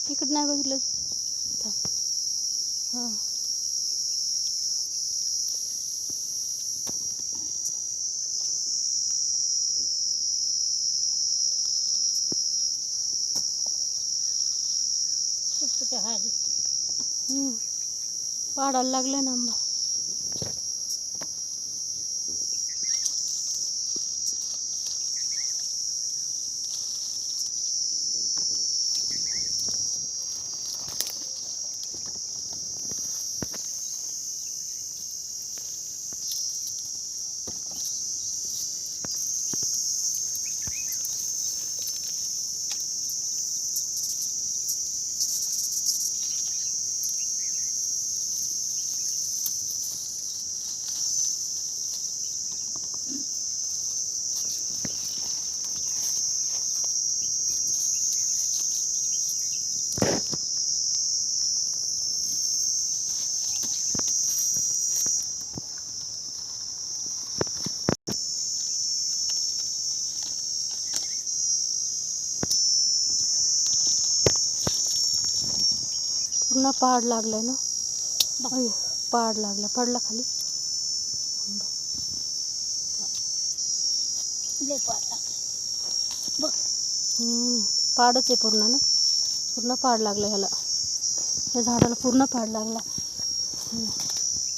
इकडं नाही बघितलं. थांब. हां पाडायला लागलं ना आंबा. पूर्ण पाड लागलाय ना. पाड लागला. पडला खाली. पाडच आहे पूर्ण ना. पूर्ण पाड लागला ह्याला. या झाडाला पूर्ण पाड लागला.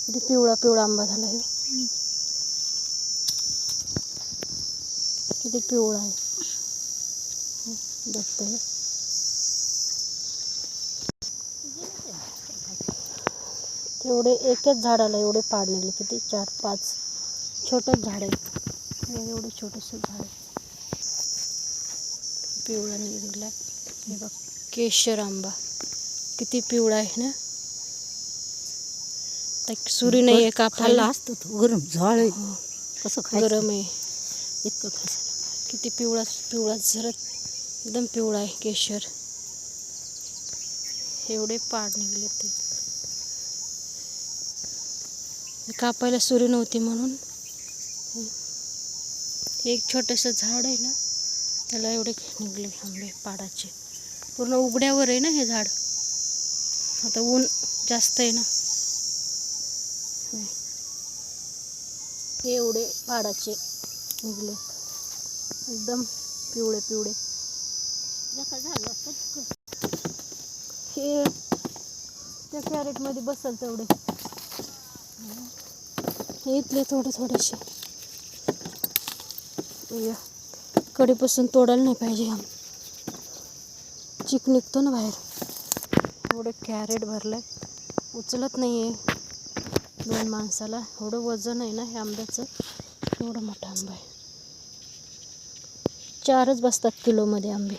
किती पिवळा पिवळा आंबा झाला हे. किती पिवळा आहे. बघतोय तेवढे एकच झाडाला एवढे पाड निघले. किती 4-5 छोटंच झाड आहे. एवढं छोटंसं झाड आहे. पिवळा निघाला. हे बघ केशर आंबा किती पिवळा आहे ना. सुरी नाही आहे कापायला. असतो तो गरम झाड आहे. कसं खायचं? गरम आहे. इतकं खायचं. किती पिवळा पिवळा झरत एकदम पिवळा आहे केशर. एवढे पाड निघले ते. कापायला सुरी नव्हती म्हणून. एक छोटंसं झाड आहे ना त्याला एवढे निघले आंबे पाडाचे. पूर्ण उघड्यावर आहे ना हे झाड. आता ऊन जास्त आहे ना. हे एवढे पाडाचे निघले एकदम पिवळे पिवळे. हे त्या कॅरेटमध्ये बसल तेवढे. हे इथले थोडेसे. कडीपासून तोडायला नाही पाहिजे. चिक निघतो ना बाहेर. एवढं कॅरेट भरलंय. उचलत नाही आहे 2 माणसाला. एवढं वजन आहे ना हे आंब्याचं. एवढं मोठा आंबा आहे. 4च बसतात किलोमध्ये आंबे.